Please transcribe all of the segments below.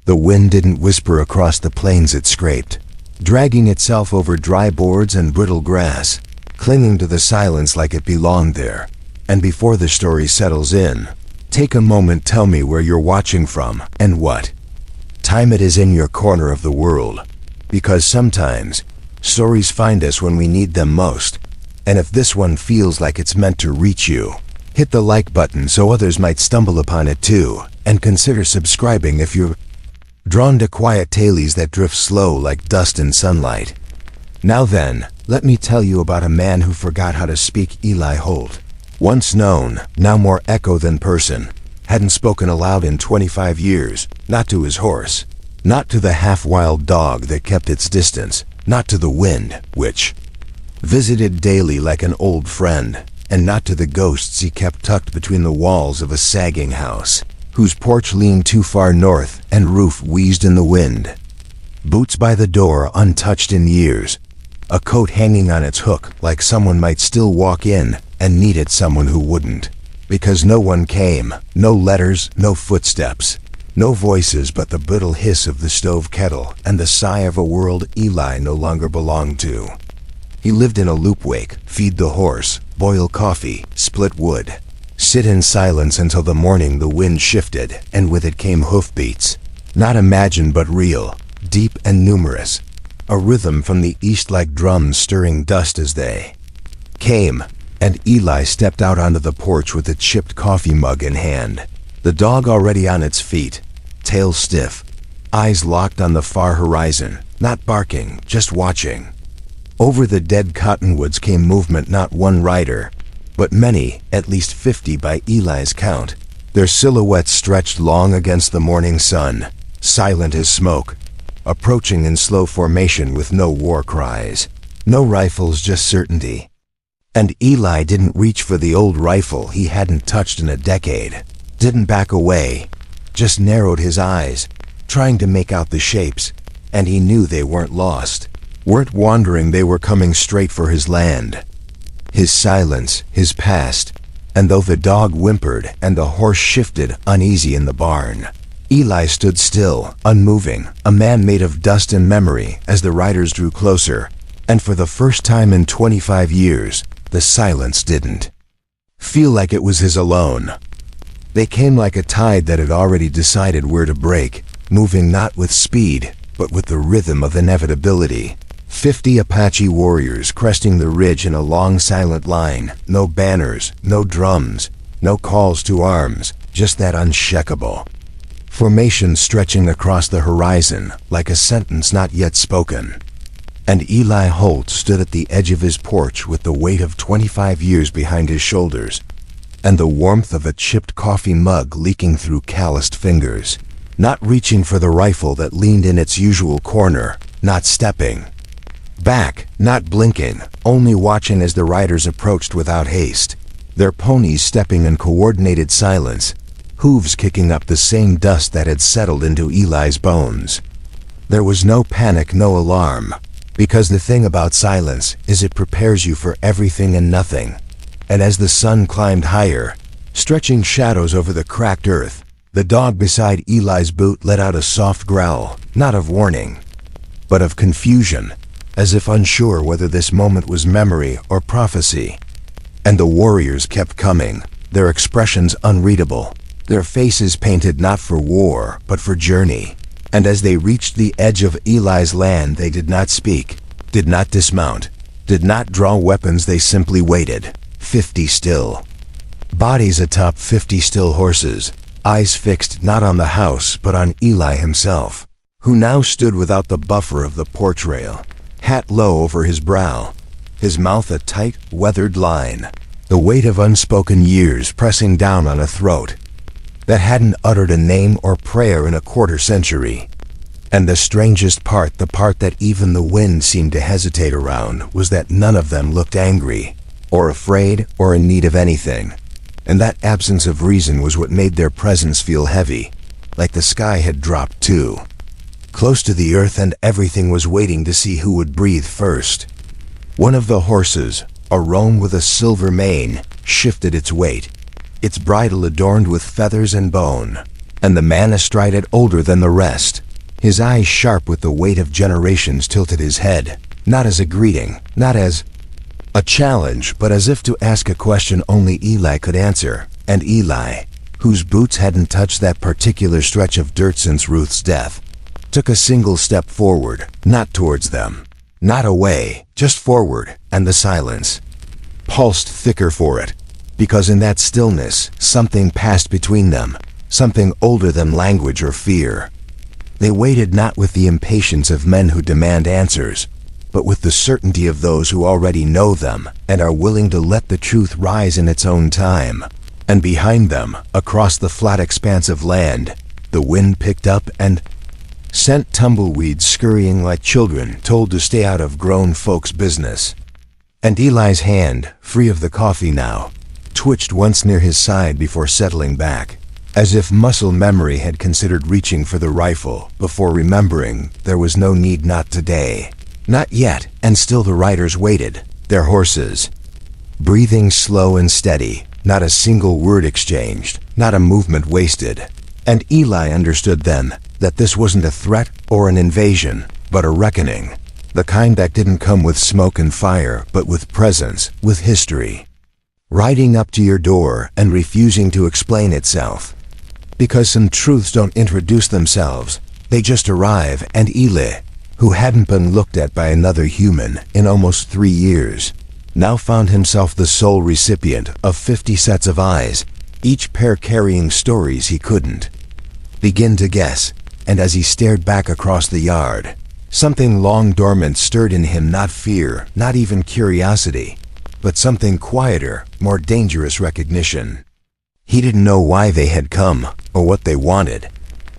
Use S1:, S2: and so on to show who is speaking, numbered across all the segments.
S1: The wind didn't whisper across the plains it scraped, dragging itself over dry boards and brittle grass, clinging to the silence like it belonged there. And before the story settles in, take a moment, tell me where you're watching from and what time it is in your corner of the world. Because sometimes, stories find us when we need them most. And if this one feels like it's meant to reach you, hit the like button so others might stumble upon it too, and consider subscribing if you're drawn to quiet tales that drift slow like dust in sunlight. Now then, let me tell you about a man who forgot how to speak. Eli Holt, once known, now more echo than person, hadn't spoken aloud in 25 years, not to his horse, not to the half-wild dog that kept its distance, not to the wind, which visited daily like an old friend, and not to the ghosts he kept tucked between the walls of a sagging house, whose porch leaned too far north and roof wheezed in the wind. Boots by the door untouched in years, a coat hanging on its hook like someone might still walk in and needed someone who wouldn't. Because no one came, no letters, no footsteps, no voices but the brittle hiss of the stove kettle and the sigh of a world Eli no longer belonged to. He lived in a loopwake, feed the horse, boil coffee, split wood, sit in silence until the morning the wind shifted, and with it came hoofbeats, not imagined but real, deep and numerous, a rhythm from the east like drums stirring dust as they came. And Eli stepped out onto the porch with a chipped coffee mug in hand, the dog already on its feet, tail stiff, eyes locked on the far horizon, not barking, just watching. Over the dead cottonwoods came movement, not one rider, but many, at least 50 by Eli's count. Their silhouettes stretched long against the morning sun, silent as smoke, approaching in slow formation with no war cries, no rifles, just certainty. And Eli didn't reach for the old rifle he hadn't touched in a decade, didn't back away, just narrowed his eyes, trying to make out the shapes, and he knew they weren't lost, weren't wandering, they were coming straight for his land, his silence, his past. And though the dog whimpered and the horse shifted uneasy in the barn, Eli stood still, unmoving, a man made of dust and memory as the riders drew closer, and for the first time in 25 years, the silence didn't feel like it was his alone. They came like a tide that had already decided where to break, moving not with speed, but with the rhythm of inevitability. 50 Apache warriors cresting the ridge in a long silent line, no banners, no drums, no calls to arms, just that unshakable formation stretching across the horizon like a sentence not yet spoken. And Eli Holt stood at the edge of his porch with the weight of 25 years behind his shoulders, and the warmth of a chipped coffee mug leaking through calloused fingers, not reaching for the rifle that leaned in its usual corner, not stepping back, not blinking, only watching as the riders approached without haste, their ponies stepping in coordinated silence, hooves kicking up the same dust that had settled into Eli's bones. There was no panic, no alarm. Because the thing about silence is it prepares you for everything and nothing. And as the sun climbed higher, stretching shadows over the cracked earth, the dog beside Eli's boot let out a soft growl, not of warning, but of confusion, as if unsure whether this moment was memory or prophecy. And the warriors kept coming, their expressions unreadable, their faces painted not for war, but for journey. And as they reached the edge of Eli's land, they did not speak, did not dismount, did not draw weapons, they simply waited, 50 still. Bodies atop 50 still horses, eyes fixed not on the house but on Eli himself, who now stood without the buffer of the porch rail, hat low over his brow, his mouth a tight, weathered line, the weight of unspoken years pressing down on a throat that hadn't uttered a name or prayer in a quarter century. And the strangest part, the part that even the wind seemed to hesitate around, was that none of them looked angry, or afraid, or in need of anything. And that absence of reason was what made their presence feel heavy, like the sky had dropped too, close to the earth, and everything was waiting to see who would breathe first. One of the horses, a roan with a silver mane, shifted its weight, its bridle adorned with feathers and bone, and the man astride it older than the rest. His eyes sharp with the weight of generations tilted his head, not as a greeting, not as a challenge, but as if to ask a question only Eli could answer. And Eli, whose boots hadn't touched that particular stretch of dirt since Ruth's death, took a single step forward, not towards them, not away, just forward, and the silence pulsed thicker for it, because in that stillness something passed between them, something older than language or fear. They waited not with the impatience of men who demand answers, but with the certainty of those who already know them and are willing to let the truth rise in its own time. And behind them, across the flat expanse of land, the wind picked up and sent tumbleweeds scurrying like children told to stay out of grown folks' business. And Eli's hand, free of the coffee now, twitched once near his side before settling back, as if muscle memory had considered reaching for the rifle before remembering there was no need. Not today. Not yet. And still the riders waited, their horses breathing slow and steady, not a single word exchanged, not a movement wasted. And Eli understood then that this wasn't a threat or an invasion, but a reckoning, the kind that didn't come with smoke and fire, but with presence, with history, riding up to your door and refusing to explain itself. Because some truths don't introduce themselves, they just arrive. And Eli, who hadn't been looked at by another human in almost 3 years, now found himself the sole recipient of 50 sets of eyes, each pair carrying stories he couldn't begin to guess. And as he stared back across the yard, something long dormant stirred in him, not fear, not even curiosity, but something quieter, more dangerous recognition. He didn't know why they had come, or what they wanted,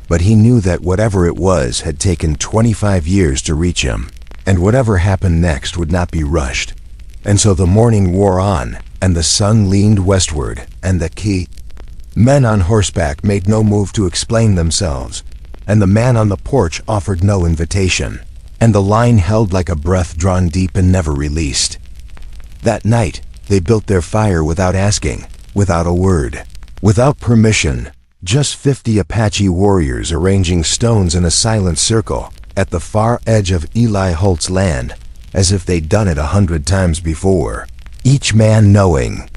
S1: but he knew that whatever it was had taken 25 years to reach him, and whatever happened next would not be rushed. And so the morning wore on, and the sun leaned westward, and the men on horseback made no move to explain themselves, and the man on the porch offered no invitation, and the line held like a breath drawn deep and never released. That night, they built their fire without asking, without a word, without permission, just 50 Apache warriors arranging stones in a silent circle at the far edge of Eli Holt's land, as if they'd done it 100 times before, each man knowing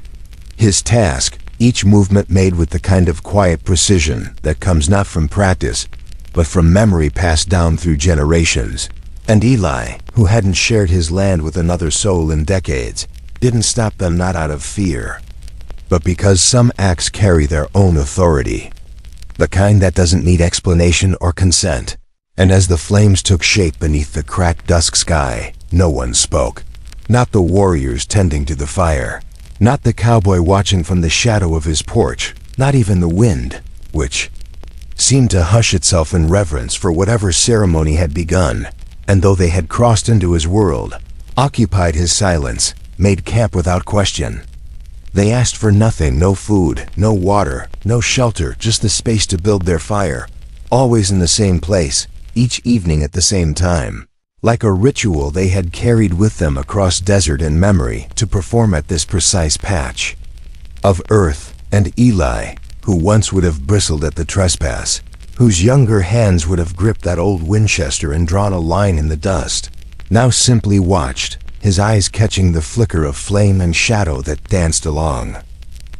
S1: his task, each movement made with the kind of quiet precision that comes not from practice, but from memory passed down through generations. And Eli, who hadn't shared his land with another soul in decades, didn't stop them, not out of fear, but because some acts carry their own authority, the kind that doesn't need explanation or consent. And as the flames took shape beneath the cracked dusk sky, no one spoke. Not the warriors tending to the fire, not the cowboy watching from the shadow of his porch, not even the wind, which seemed to hush itself in reverence for whatever ceremony had begun, and though they had crossed into his world, occupied his silence, made camp without question. They asked for nothing, no food, no water, no shelter, just the space to build their fire, always in the same place, each evening at the same time, like a ritual they had carried with them across desert and memory to perform at this precise patch of earth. And Eli, who once would have bristled at the trespass, whose younger hands would have gripped that old Winchester and drawn a line in the dust, now simply watched, his eyes catching the flicker of flame and shadow that danced along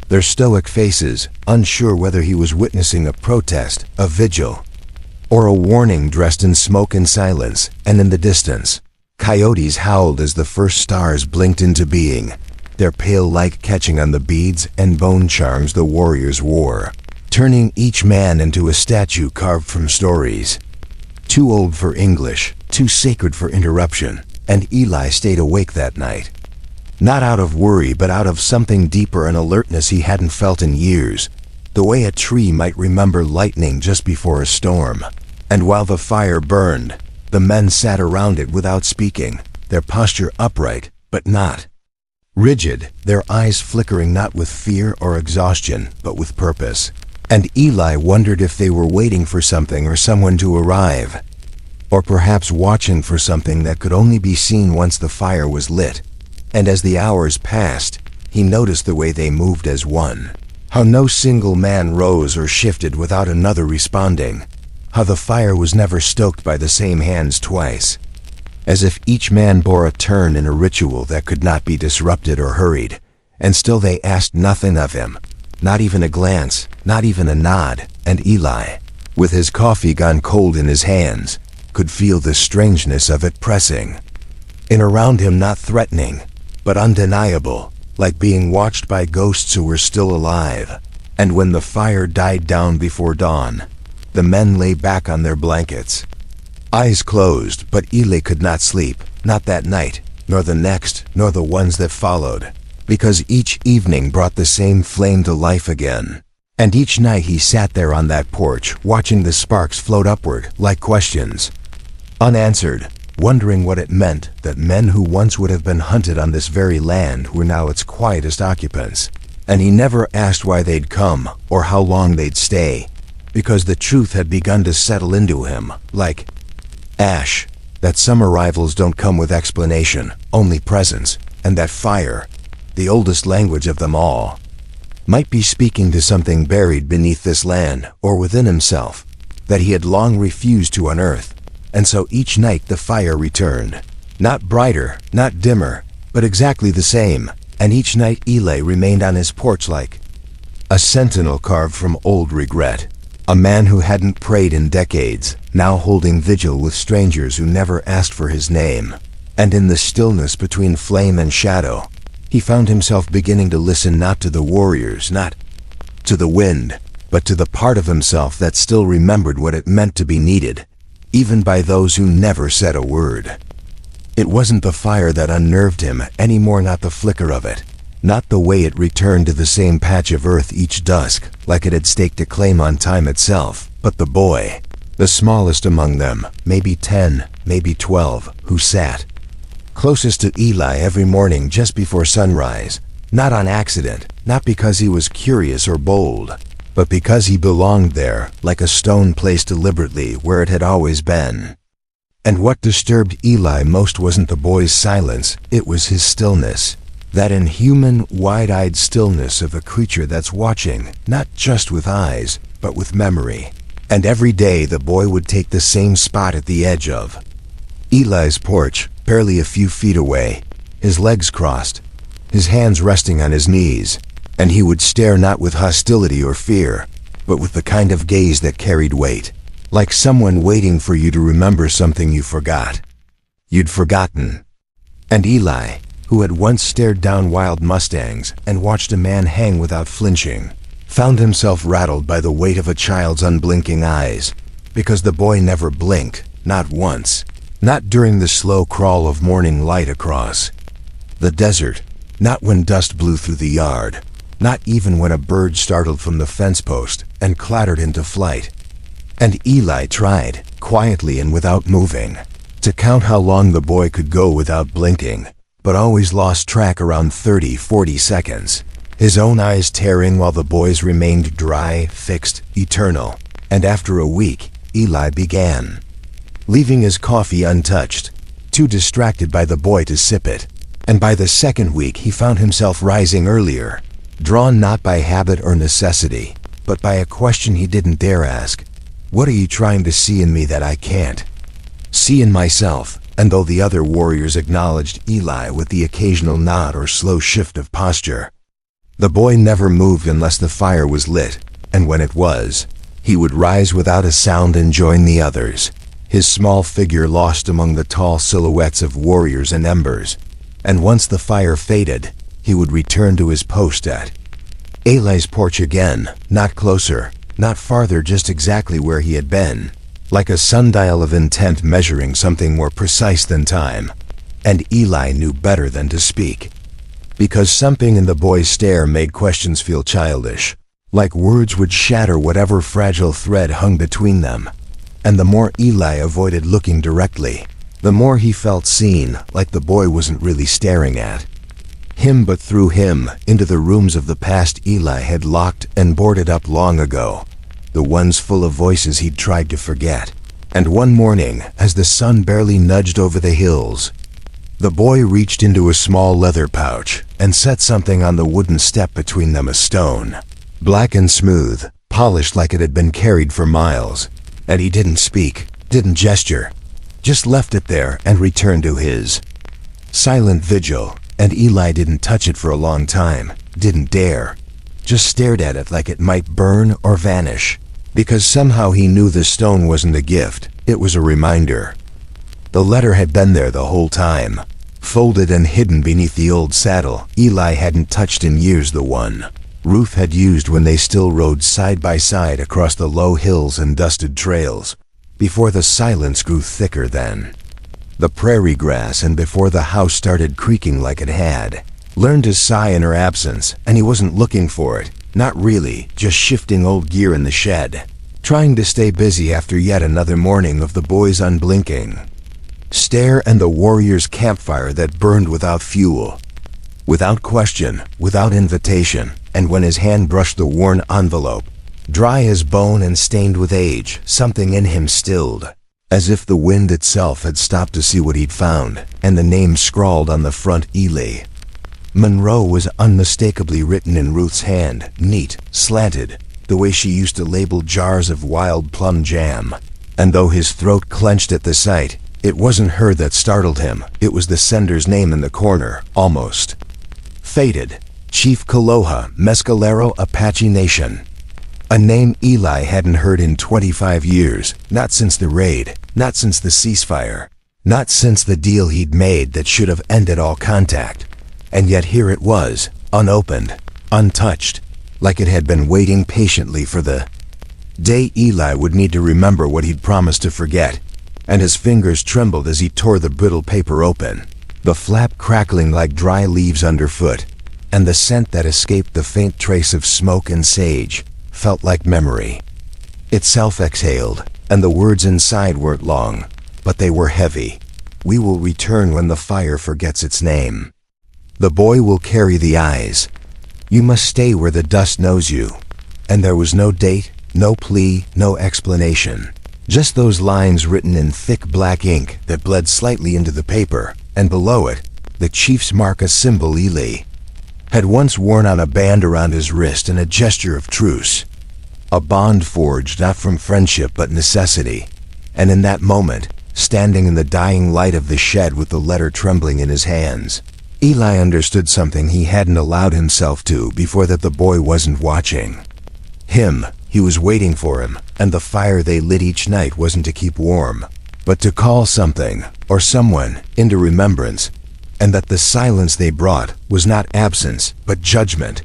S1: their stoic faces, unsure whether he was witnessing a protest, a vigil, or a warning dressed in smoke and silence. And in the distance, coyotes howled as the first stars blinked into being, their pale light catching on the beads and bone charms the warriors wore, turning each man into a statue carved from stories. Too old for English, too sacred for interruption. And Eli stayed awake that night, not out of worry, but out of something deeper, an alertness he hadn't felt in years, the way a tree might remember lightning just before a storm. And while the fire burned, the men sat around it without speaking, their posture upright, but not rigid, their eyes flickering not with fear or exhaustion, but with purpose. And Eli wondered if they were waiting for something or someone to arrive, or perhaps watching for something that could only be seen once the fire was lit. And as the hours passed, he noticed the way they moved as one, How no single man rose or shifted without another responding. How the fire was never stoked by the same hands twice. As if each man bore a turn in a ritual that could not be disrupted or hurried, and still they asked nothing of him. Not even a glance, not even a nod, and Eli, with his coffee gone cold in his hands, could feel the strangeness of it pressing in around him, not threatening, but undeniable, like being watched by ghosts who were still alive. And when the fire died down before dawn, the men lay back on their blankets, eyes closed, but Eli could not sleep, not that night, nor the next, nor the ones that followed, because each evening brought the same flame to life again. And each night he sat there on that porch, watching the sparks float upward like questions, unanswered, wondering what it meant that men who once would have been hunted on this very land were now its quietest occupants. And he never asked why they'd come or how long they'd stay, because the truth had begun to settle into him, like ash, that some arrivals don't come with explanation, only presence, and that fire, the oldest language of them all, might be speaking to something buried beneath this land or within himself that he had long refused to unearth. And so each night the fire returned, not brighter, not dimmer, but exactly the same. And each night Eli remained on his porch like a sentinel carved from old regret, a man who hadn't prayed in decades, now holding vigil with strangers who never asked for his name. And in the stillness between flame and shadow, he found himself beginning to listen not to the warriors, not to the wind, but to the part of himself that still remembered what it meant to be needed, even by those who never said a word. It wasn't the fire that unnerved him anymore, not the flicker of it, not the way it returned to the same patch of earth each dusk, like it had staked a claim on time itself, but the boy, the smallest among them, maybe 10, maybe 12, who sat closest to Eli every morning just before sunrise, not on accident, not because he was curious or bold, but because he belonged there, like a stone placed deliberately where it had always been. And what disturbed Eli most wasn't the boy's silence, it was his stillness, that inhuman, wide-eyed stillness of a creature that's watching, not just with eyes, but with memory. And every day the boy would take the same spot at the edge of Eli's porch, barely a few feet away, his legs crossed, his hands resting on his knees, and he would stare not with hostility or fear, but with the kind of gaze that carried weight, like someone waiting for you to remember something you forgot. You'd forgotten. And Eli, who had once stared down wild mustangs and watched a man hang without flinching, found himself rattled by the weight of a child's unblinking eyes, because the boy never blinked, not once. Not during the slow crawl of morning light across the desert, not when dust blew through the yard, not even when a bird startled from the fence post and clattered into flight. And Eli tried, quietly and without moving, to count how long the boy could go without blinking, but always lost track around 30-40 seconds, his own eyes tearing while the boy's remained dry, fixed, eternal. And after a week, Eli began leaving his coffee untouched, too distracted by the boy to sip it. And by the second week he found himself rising earlier, drawn not by habit or necessity, but by a question he didn't dare ask. What are you trying to see in me that I can't see in myself? And though the other warriors acknowledged Eli with the occasional nod or slow shift of posture, the boy never moved unless the fire was lit, and when it was, he would rise without a sound and join the others, his small figure lost among the tall silhouettes of warriors and embers. And once the fire faded, he would return to his post at Eli's porch again, not closer, not farther, just exactly where he had been, like a sundial of intent measuring something more precise than time. And Eli knew better than to speak, because something in the boy's stare made questions feel childish, like words would shatter whatever fragile thread hung between them. And the more Eli avoided looking directly, the more he felt seen, like the boy wasn't really staring at him but through him, into the rooms of the past Eli had locked and boarded up long ago, the ones full of voices he'd tried to forget. And one morning, as the sun barely nudged over the hills, the boy reached into a small leather pouch and set something on the wooden step between them, a stone, Black and smooth, polished like it had been carried for miles. And he didn't speak, didn't gesture, just left it there and returned to his silent vigil. And Eli didn't touch it for a long time, didn't dare, just stared at it like it might burn or vanish. Because somehow he knew the stone wasn't a gift, it was a reminder. The letter had been there the whole time, folded and hidden beneath the old saddle Eli hadn't touched in years, the one Ruth had used when they still rode side by side across the low hills and dusted trails, before the silence grew thicker than the prairie grass and before the house started creaking like it had learned to sigh in her absence. And he wasn't looking for it, not really, just shifting old gear in the shed, trying to stay busy after yet another morning of the boys' unblinking stare and the warrior's campfire that burned without fuel, without question, without invitation. And when his hand brushed the worn envelope, dry as bone and stained with age, something in him stilled, as if the wind itself had stopped to see what he'd found. And the name scrawled on the front, Ely Monroe, was unmistakably written in Ruth's hand, neat, slanted, the way she used to label jars of wild plum jam. And though his throat clenched at the sight, it wasn't her that startled him, it was the sender's name in the corner, almost faded. Chief Kaloha, Mescalero, Apache Nation. A name Eli hadn't heard in 25 years, not since the raid, not since the ceasefire, not since the deal he'd made that should have ended all contact. And yet here it was, unopened, untouched, like it had been waiting patiently for the day Eli would need to remember what he'd promised to forget. And his fingers trembled as he tore the brittle paper open, the flap crackling like dry leaves underfoot, and the scent that escaped the faint trace of smoke and sage felt like memory itself exhaled. And the words inside weren't long, but they were heavy. We will return when the fire forgets its name. The boy will carry the eyes. You must stay where the dust knows you. And there was no date, no plea, no explanation. Just those lines written in thick black ink that bled slightly into the paper, and below it, the chief's mark, a symbol Ely had once worn on a band around his wrist in a gesture of truce. A bond forged not from friendship but necessity. And in that moment, standing in the dying light of the shed with the letter trembling in his hands, Eli understood something he hadn't allowed himself to before, that the boy wasn't watching him. He was waiting for him, and the fire they lit each night wasn't to keep warm, but to call something, or someone, into remembrance, and that the silence they brought was not absence, but judgment,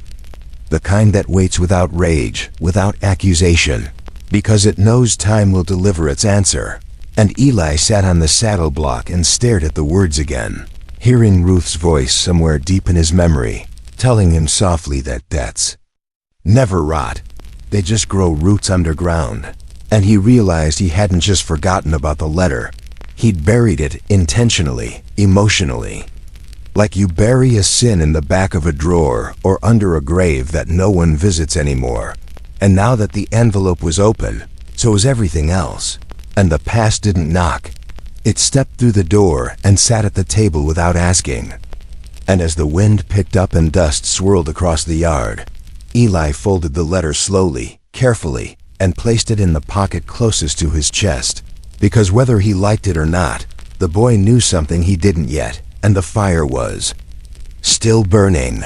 S1: the kind that waits without rage, without accusation, because it knows time will deliver its answer. And Eli sat on the saddle block and stared at the words again, hearing Ruth's voice somewhere deep in his memory, telling him softly that debts never rot. They just grow roots underground. And he realized he hadn't just forgotten about the letter. He'd buried it intentionally, emotionally. Like you bury a sin in the back of a drawer or under a grave that no one visits anymore. And now that the envelope was open, so was everything else. And the past didn't knock. It stepped through the door and sat at the table without asking. And as the wind picked up and dust swirled across the yard, Eli folded the letter slowly, carefully, and placed it in the pocket closest to his chest. Because whether he liked it or not, the boy knew something he didn't yet, and the fire was still burning.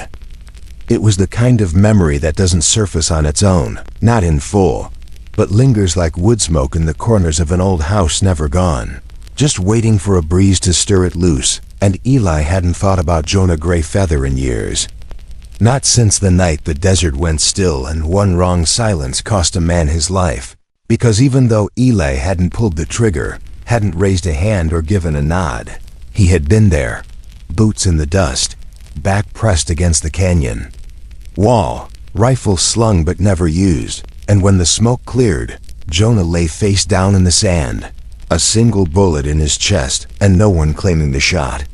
S1: It was the kind of memory that doesn't surface on its own, not in full, but lingers like wood smoke in the corners of an old house never gone, just waiting for a breeze to stir it loose. And Eli hadn't thought about Jonah Gray Feather in years. Not since the night the desert went still and one wrong silence cost a man his life. Because even though Eli hadn't pulled the trigger, hadn't raised a hand or given a nod, he had been there, boots in the dust, back pressed against the canyon wall, rifle slung but never used. And when the smoke cleared, Jonah lay face down in the sand, a single bullet in his chest and no one claiming the shot.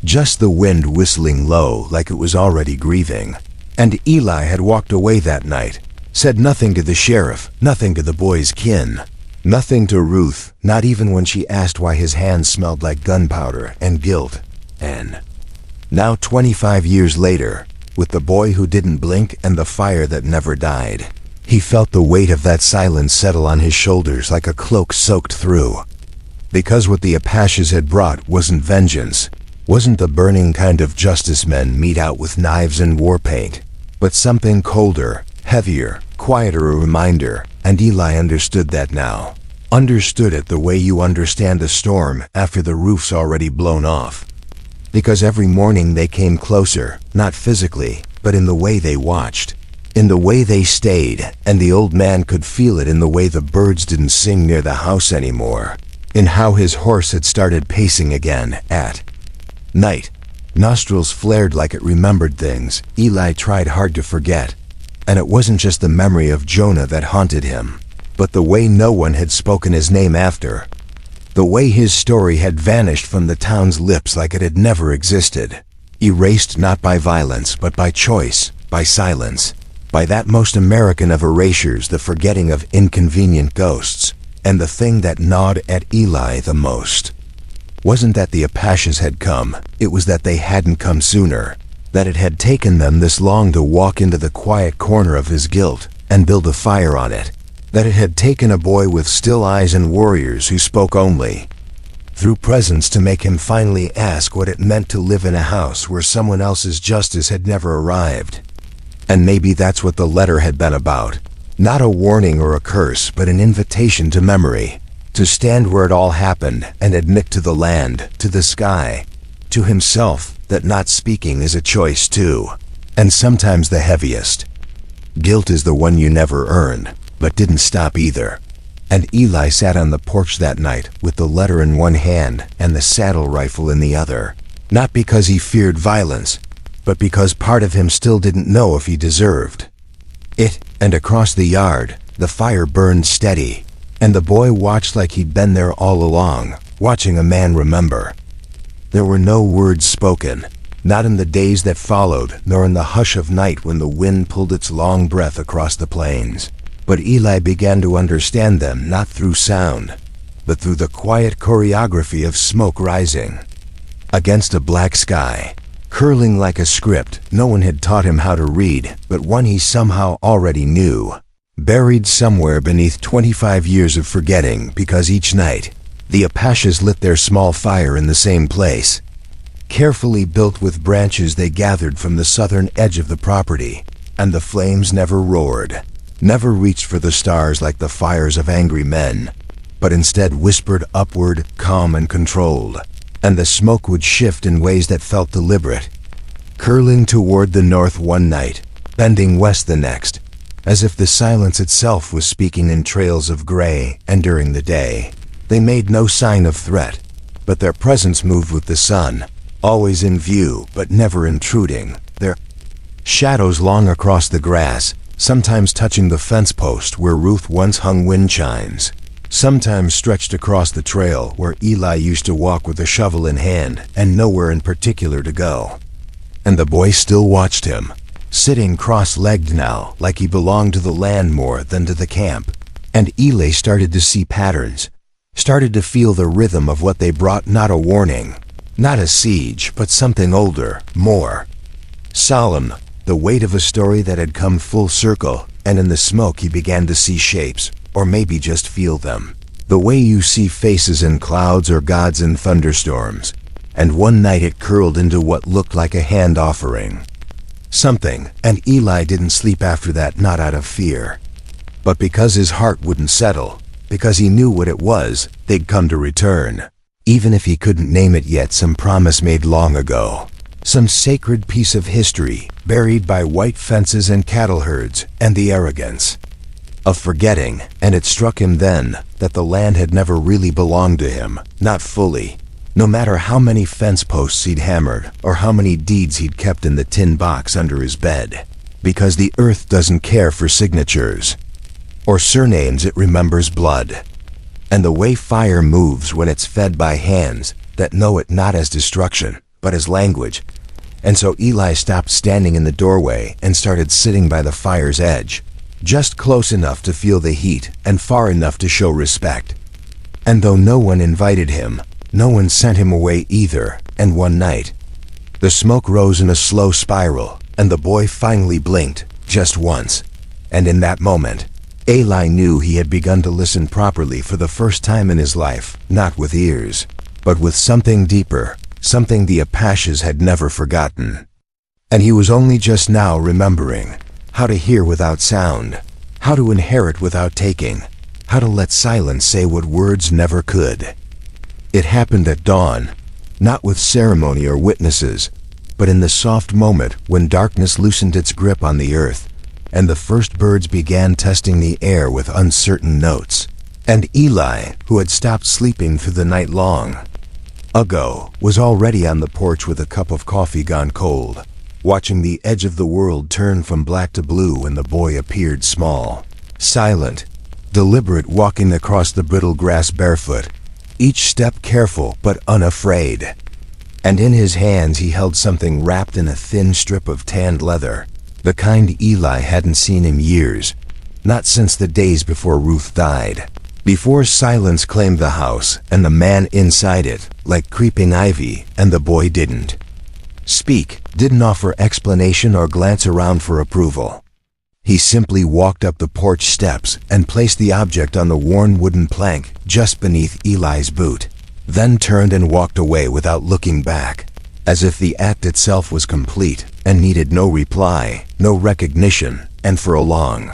S1: Just the wind whistling low like it was already grieving. And Eli had walked away that night, said nothing to the sheriff, nothing to the boy's kin, nothing to Ruth, not even when she asked why his hands smelled like gunpowder and guilt. And now 25 years later, with the boy who didn't blink and the fire that never died. He felt the weight of that silence settle on his shoulders like a cloak soaked through. Because what the Apaches had brought wasn't vengeance, wasn't the burning kind of justice men mete out with knives and war paint, but something colder, heavier, quieter, a reminder, and Eli understood that now. Understood it the way you understand a storm after the roof's already blown off. Because every morning they came closer, not physically, but in the way they watched, in the way they stayed, and the old man could feel it in the way the birds didn't sing near the house anymore, in how his horse had started pacing again at night. Nostrils flared like it remembered things Eli tried hard to forget. And it wasn't just the memory of Jonah that haunted him, but the way no one had spoken his name after. The way his story had vanished from the town's lips like it had never existed. Erased not by violence, but by choice, by silence, by that most American of erasures, the forgetting of inconvenient ghosts. And the thing that gnawed at Eli the most wasn't that the Apaches had come, it was that they hadn't come sooner, that it had taken them this long to walk into the quiet corner of his guilt and build a fire on it, that it had taken a boy with still eyes and warriors who spoke only through presence to make him finally ask what it meant to live in a house where someone else's justice had never arrived. And maybe that's what the letter had been about. Not a warning or a curse, but an invitation to memory, to stand where it all happened and admit to the land, to the sky, to himself, that not speaking is a choice too, and sometimes the heaviest. Guilt is the one you never earned, but didn't stop either. And Eli sat on the porch that night with the letter in one hand and the saddle rifle in the other, not because he feared violence, but because part of him still didn't know if he deserved it. And across the yard, the fire burned steady, and the boy watched like he'd been there all along, watching a man remember. There were no words spoken, not in the days that followed, nor in the hush of night when the wind pulled its long breath across the plains. But Eli began to understand them not through sound, but through the quiet choreography of smoke rising against a black sky, curling like a script no one had taught him how to read, but one he somehow already knew, buried somewhere beneath 25 years of forgetting, because each night the Apaches lit their small fire in the same place, carefully built with branches they gathered from the southern edge of the property, and the flames never roared, never reached for the stars like the fires of angry men, but instead whispered upward, calm and controlled. And the smoke would shift in ways that felt deliberate, curling toward the north one night, bending west the next, as if the silence itself was speaking in trails of gray. And during the day, they made no sign of threat, but their presence moved with the sun, always in view but never intruding, their shadows long across the grass, sometimes touching the fence post where Ruth once hung wind chimes, sometimes stretched across the trail where Eli used to walk with a shovel in hand and nowhere in particular to go. And the boy still watched him, sitting cross-legged now like he belonged to the land more than to the camp. And Eli started to see patterns, started to feel the rhythm of what they brought, not a warning, not a siege, but something older, more solemn, the weight of a story that had come full circle. And in the smoke he began to see shapes, or maybe just feel them, the way you see faces in clouds or gods in thunderstorms. And one night it curled into what looked like a hand offering something, and Eli didn't sleep after that, not out of fear, but because his heart wouldn't settle, because he knew what it was, they'd come to return. Even if he couldn't name it yet, some promise made long ago, some sacred piece of history buried by white fences and cattle herds and the arrogance of forgetting. And it struck him then that the land had never really belonged to him, not fully, no matter how many fence posts he'd hammered or how many deeds he'd kept in the tin box under his bed, because the earth doesn't care for signatures or surnames, it remembers blood, and the way fire moves when it's fed by hands that know it not as destruction but as language. And so Eli stopped standing in the doorway and started sitting by the fire's edge, just close enough to feel the heat and far enough to show respect. And though no one invited him, no one sent him away either. And one night, the smoke rose in a slow spiral, and the boy finally blinked, just once. And in that moment, Eli knew he had begun to listen properly for the first time in his life, not with ears, but with something deeper, something the Apaches had never forgotten. And he was only just now remembering how to hear without sound, how to inherit without taking, how to let silence say what words never could. It happened at dawn, not with ceremony or witnesses, but in the soft moment when darkness loosened its grip on the earth, and the first birds began testing the air with uncertain notes. And Eli, who had stopped sleeping through the night long ago, was already on the porch with a cup of coffee gone cold, watching the edge of the world turn from black to blue when the boy appeared small, silent, deliberate, walking across the brittle grass barefoot, each step careful but unafraid. And in his hands he held something wrapped in a thin strip of tanned leather, the kind Eli hadn't seen in years, not since the days before Ruth died, before silence claimed the house and the man inside it like creeping ivy, and the boy didn't speak, didn't offer explanation or glance around for approval. He simply walked up the porch steps and placed the object on the worn wooden plank just beneath Eli's boot, then turned and walked away without looking back, as if the act itself was complete and needed no reply, no recognition. And for a long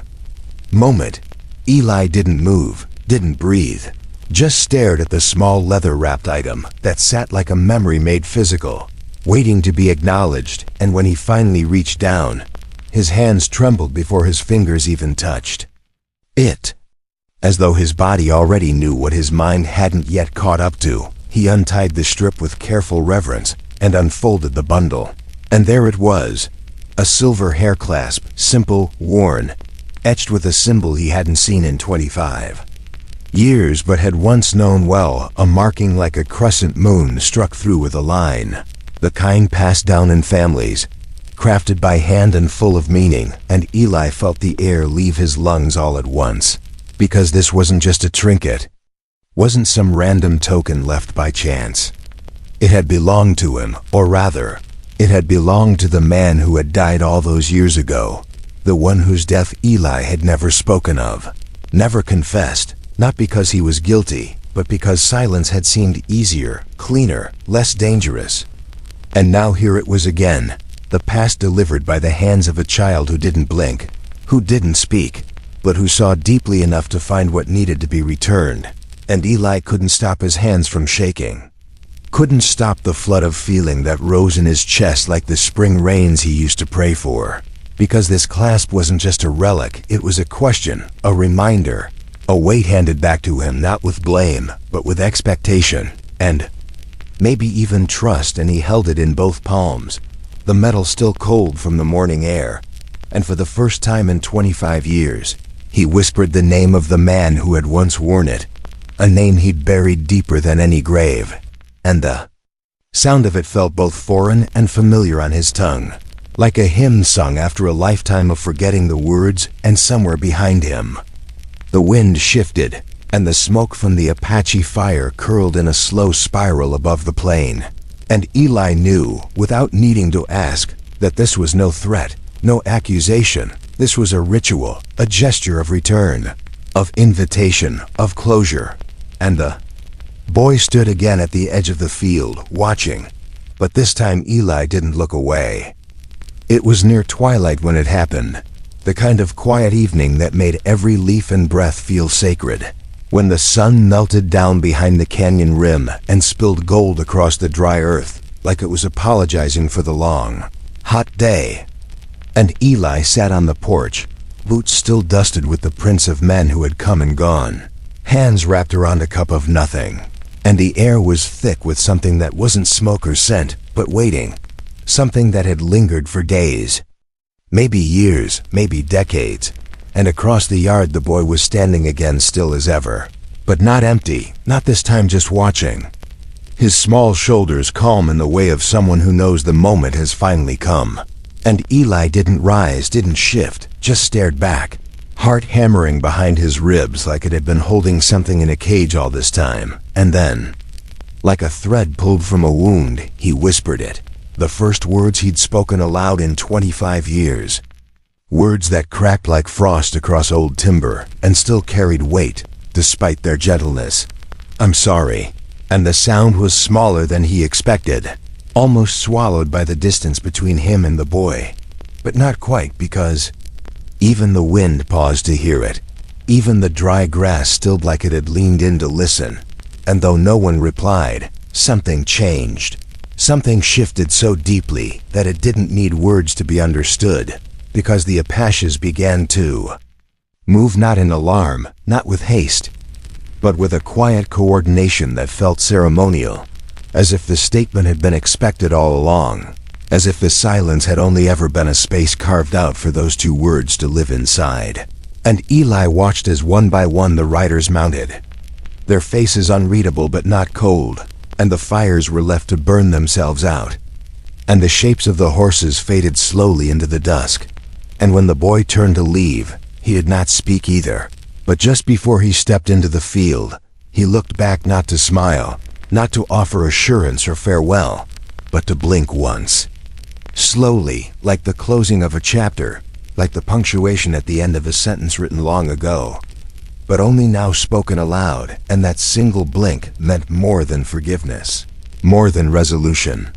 S1: moment, Eli didn't move, didn't breathe, just stared at the small leather-wrapped item that sat like a memory made physical, waiting to be acknowledged. And when he finally reached down, his hands trembled before his fingers even touched it. As though his body already knew what his mind hadn't yet caught up to, he untied the strip with careful reverence and unfolded the bundle. And there it was, a silver hair clasp, simple, worn, etched with a symbol he hadn't seen in 25 years but had once known well, a marking like a crescent moon struck through with a line, the kind passed down in families, crafted by hand and full of meaning. And Eli felt the air leave his lungs all at once, because this wasn't just a trinket, wasn't some random token left by chance. It had belonged to him, or rather, it had belonged to the man who had died all those years ago, the one whose death Eli had never spoken of, never confessed, not because he was guilty, but because silence had seemed easier, cleaner, less dangerous. And now here it was again, the past delivered by the hands of a child who didn't blink, who didn't speak, but who saw deeply enough to find what needed to be returned. And Eli couldn't stop his hands from shaking, couldn't stop the flood of feeling that rose in his chest like the spring rains he used to pray for. Because this clasp wasn't just a relic, it was a question, a reminder, a weight handed back to him not with blame, but with expectation, and maybe even trust. And he held it in both palms, the metal still cold from the morning air, and for the first time in 25 years, he whispered the name of the man who had once worn it, a name he'd buried deeper than any grave. And the sound of it felt both foreign and familiar on his tongue, like a hymn sung after a lifetime of forgetting the words. And somewhere behind him, the wind shifted, and the smoke from the Apache fire curled in a slow spiral above the plain. And Eli knew, without needing to ask, that this was no threat, no accusation. This was a ritual, a gesture of return, of invitation, of closure. And the boy stood again at the edge of the field, watching. But this time Eli didn't look away. It was near twilight when it happened, the kind of quiet evening that made every leaf and breath feel sacred, when the sun melted down behind the canyon rim and spilled gold across the dry earth, like it was apologizing for the long, hot day. And Eli sat on the porch, boots still dusted with the prints of men who had come and gone, hands wrapped around a cup of nothing. And the air was thick with something that wasn't smoke or scent, but waiting, something that had lingered for days, maybe years, maybe decades. And across the yard the boy was standing again, still as ever, but not empty, not this time just watching, his small shoulders calm in the way of someone who knows the moment has finally come. And Eli didn't rise, didn't shift, just stared back, heart hammering behind his ribs like it had been holding something in a cage all this time. And then, like a thread pulled from a wound, he whispered it, The first words he'd spoken aloud in 25 years. Words that cracked like frost across old timber and still carried weight, despite their gentleness. "I'm sorry." And the sound was smaller than he expected, almost swallowed by the distance between him and the boy. But not quite, because even the wind paused to hear it. Even the dry grass stilled like it had leaned in to listen. And though no one replied, something changed. Something shifted so deeply that it didn't need words to be understood, because the Apaches began to move, not in alarm, not with haste, but with a quiet coordination that felt ceremonial, as if the statement had been expected all along, as if the silence had only ever been a space carved out for those two words to live inside. And Eli watched as one by one the riders mounted, their faces unreadable but not cold, and the fires were left to burn themselves out, and the shapes of the horses faded slowly into the dusk. And when the boy turned to leave, he did not speak either. But just before he stepped into the field, he looked back, not to smile, not to offer assurance or farewell, but to blink once. Slowly, like the closing of a chapter, like the punctuation at the end of a sentence written long ago, but only now spoken aloud. And that single blink meant more than forgiveness, more than resolution.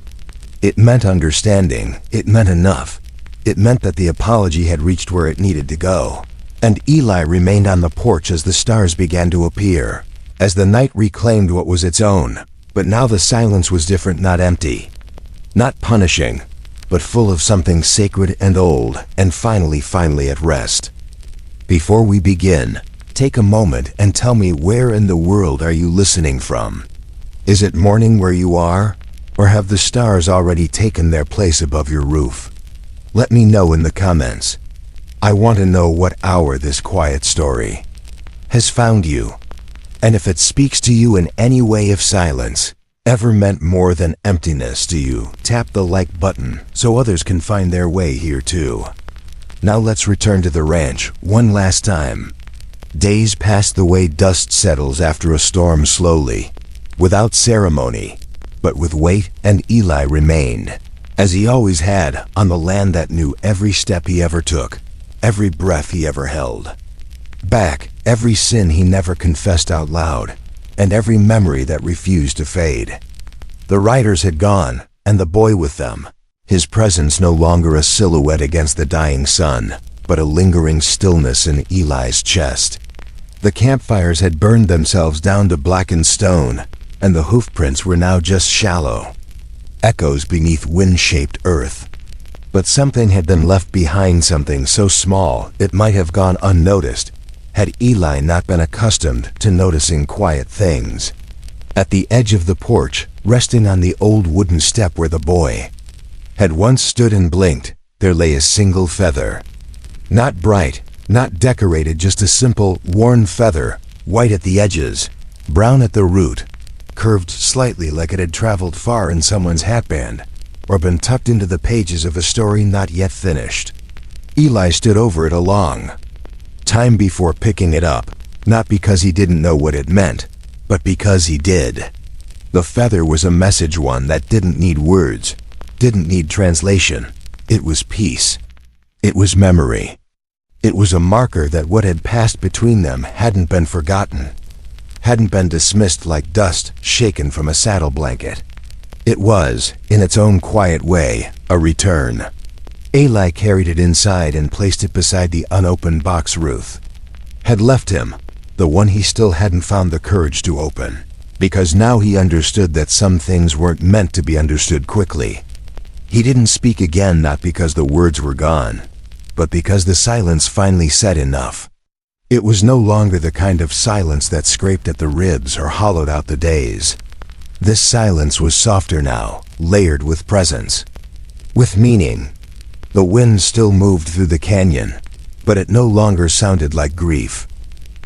S1: It meant understanding. It meant enough. It meant that the apology had reached where it needed to go. And Eli remained on the porch as the stars began to appear, as the night reclaimed what was its own. But now the silence was different, not empty, not punishing, but full of something sacred and old, and finally at rest. Before we begin, take a moment and tell me, where in the world are you listening from? Is it morning where you are, or have the stars already taken their place above your roof? Let me know in the comments. I want to know what hour this quiet story has found you, and if it speaks to you in any way. If silence ever meant more than emptiness to you, tap the like button so others can find their way here too. Now let's return to the ranch one last time. Days passed the way dust settles after a storm, slowly, without ceremony, but with weight. And Eli remained, as he always had, on the land that knew every step he ever took, every breath he ever held back, every sin he never confessed out loud, and every memory that refused to fade. The riders had gone, and the boy with them, his presence no longer a silhouette against the dying sun, but a lingering stillness in Eli's chest. The campfires had burned themselves down to blackened stone, and the hoofprints were now just shallow echoes beneath wind-shaped earth. But something had been left behind, something so small it might have gone unnoticed, had Eli not been accustomed to noticing quiet things. At the edge of the porch, resting on the old wooden step where the boy had once stood and blinked, there lay a single feather. Not bright, not decorated, just a simple, worn feather, white at the edges, brown at the root, curved slightly like it had traveled far in someone's hatband, or been tucked into the pages of a story not yet finished. Eli stood over it a long time before picking it up, not because he didn't know what it meant, but because he did. The feather was a message, one that didn't need words, didn't need translation. It was peace. It was memory. It was a marker that what had passed between them hadn't been forgotten, hadn't been dismissed like dust shaken from a saddle blanket. It was, in its own quiet way, a return. Eli carried it inside and placed it beside the unopened box Ruth had left him, the one he still hadn't found the courage to open, because now he understood that some things weren't meant to be understood quickly. He didn't speak again, not because the words were gone, but because the silence finally said enough. It was no longer the kind of silence that scraped at the ribs or hollowed out the days. This silence was softer now, layered with presence, with meaning. The wind still moved through the canyon, but it no longer sounded like grief.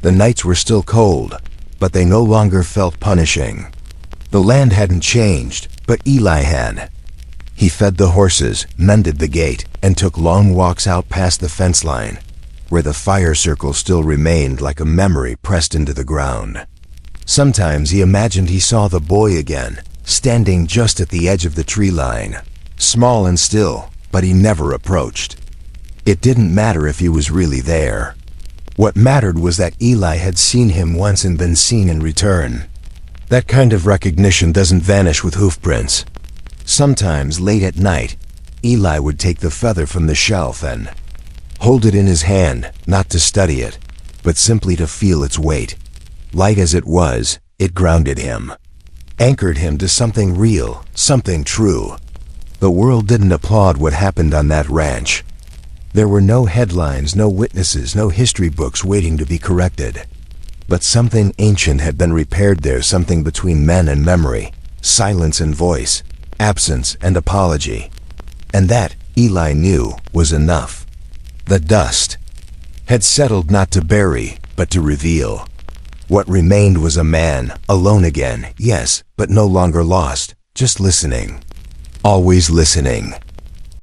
S1: The nights were still cold, but they no longer felt punishing. The land hadn't changed, but Eli had. He fed the horses, mended the gate, and took long walks out past the fence line, where the fire circle still remained like a memory pressed into the ground. Sometimes he imagined he saw the boy again, standing just at the edge of the tree line, Small and still, but he never approached. It didn't matter if he was really there. What mattered was that Eli had seen him once and been seen in return. That kind of recognition doesn't vanish with hoofprints. Sometimes, late at night, Eli would take the feather from the shelf and hold it in his hand, not to study it, but simply to feel its weight. Light as it was, it grounded him, anchored him to something real, something true. The world didn't applaud what happened on that ranch. There were no headlines, no witnesses, no history books waiting to be corrected. But something ancient had been repaired there, something between men and memory, silence and voice, absence and apology. And that, Eli knew, was enough. The dust had settled not to bury, but to reveal. What remained was a man, alone again, yes, but no longer lost, just listening. Always listening.